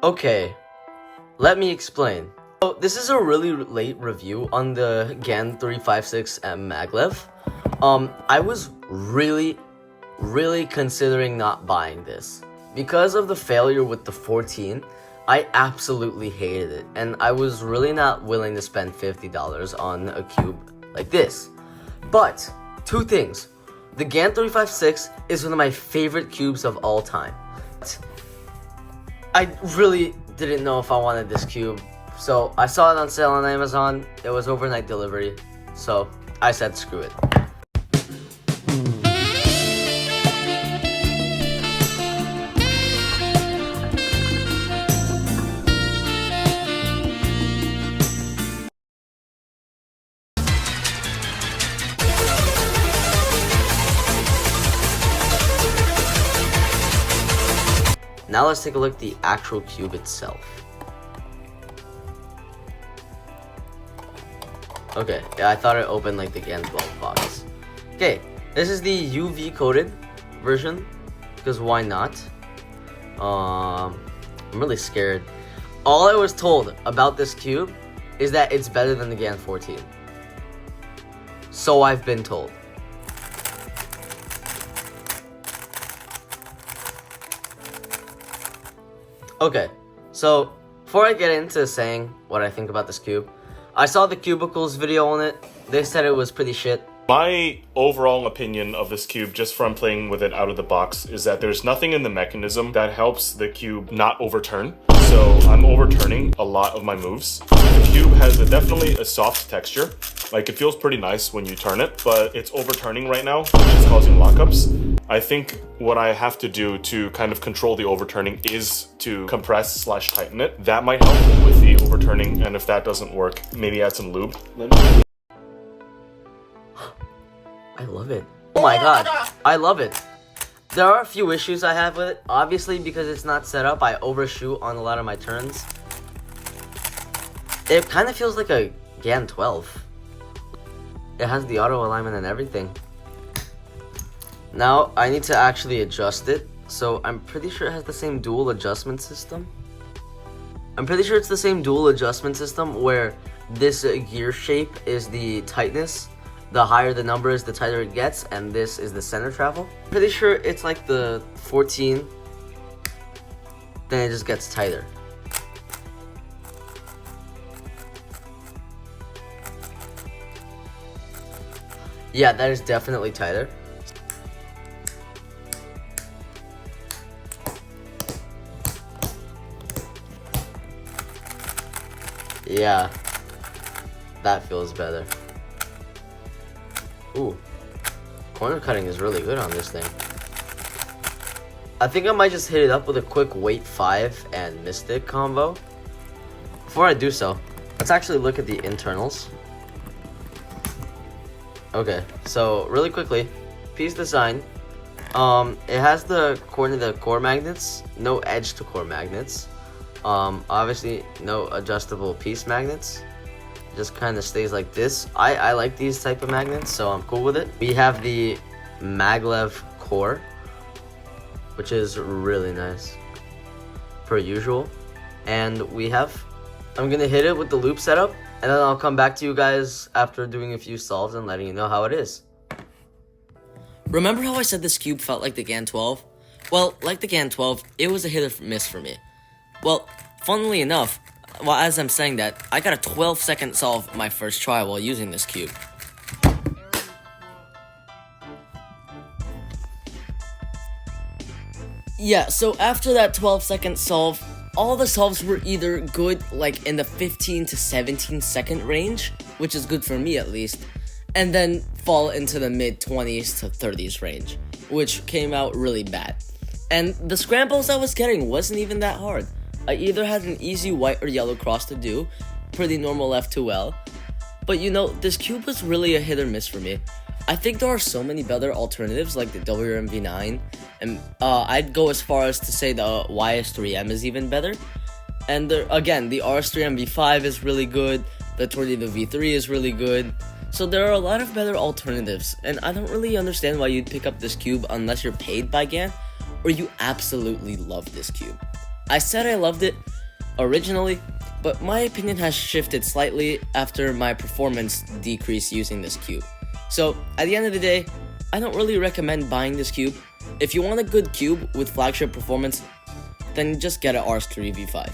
Okay, let me explain. So this is a really late review on the GAN 356 and Maglev. I was really considering not buying this. Because of the failure with the 14, I absolutely hated it, and I was really not willing to spend $50 on a cube like this. But, two things. The GAN 356 is one of my favorite cubes of all time. I really didn't know if I wanted this cube, so I saw it on sale on Amazon. It was overnight delivery, so I said screw it. Now let's take a look at the actual cube itself. Okay, yeah, I thought it opened like the GAN 12 box. Okay, this is the UV coated version, because why not? I'm really scared. All I was told about this cube is that it's better than the GAN 14. So I've been told. Okay, so before I get into saying what I think about this cube, I saw the Cubicles video on it. They said it was pretty shit. My overall opinion of this cube, just from playing with it out of the box, is that there's nothing in the mechanism that helps the cube not overturn. So I'm overturning a lot of my moves. The cube has definitely a soft texture. Like, it feels pretty nice when you turn it, but it's overturning right now, which is causing lockups. I think what I have to do to kind of control the overturning is to compress/tighten it. That might help with the overturning, and if that doesn't work, maybe add some lube. I love it. Oh my god, I love it. There are a few issues I have with it. Obviously, because it's not set up, I overshoot on a lot of my turns. It kind of feels like a GAN 12. It has the auto alignment and everything. Now, I need to actually adjust it. So, I'm pretty sure it has the same dual adjustment system. I'm pretty sure it's the same dual adjustment system where this gear shape is the tightness. The higher the number is, the tighter it gets, and this is the center travel. Pretty sure it's like the 14, then it just gets tighter. Yeah, that is definitely tighter. Yeah, that feels better. Ooh, corner cutting is really good on this thing. I think I might just hit it up with a quick weight 5 and Mystic combo. Before I do so, let's actually look at the internals. Okay, so really quickly, piece design. It has the core magnets, no edge to core magnets. Obviously no adjustable piece magnets. Just kind of stays like this. I like these type of magnets, so I'm cool with it. We have the Maglev core, which is really nice per usual. And I'm gonna hit it with the loop setup, and then I'll come back to you guys after doing a few solves and letting you know how it is. Remember how I said this cube felt like the GAN 12? Well, like the GAN 12, it was a hit or miss for me. Well, funnily enough, as I'm saying that, I got a 12-second solve my first try while using this cube. Yeah, so after that 12-second solve, all the solves were either good, like in the 15 to 17 second range, which is good for me at least, and then fall into the mid-20s to 30s range, which came out really bad. And the scrambles I was getting wasn't even that hard. I either had an easy white or yellow cross to do, pretty normal F2L, but you know, this cube was really a hit or miss for me. I think there are so many better alternatives like the WMV9, and I'd go as far as to say the YS3M is even better. And again, the RS3MV5 is really good, the Tornado V3 is really good, so there are a lot of better alternatives, and I don't really understand why you'd pick up this cube unless you're paid by GAN, or you absolutely love this cube. I said I loved it, originally, but my opinion has shifted slightly after my performance decreased using this cube. So at the end of the day, I don't really recommend buying this cube. If you want a good cube with flagship performance, then just get an Ars 3 V5.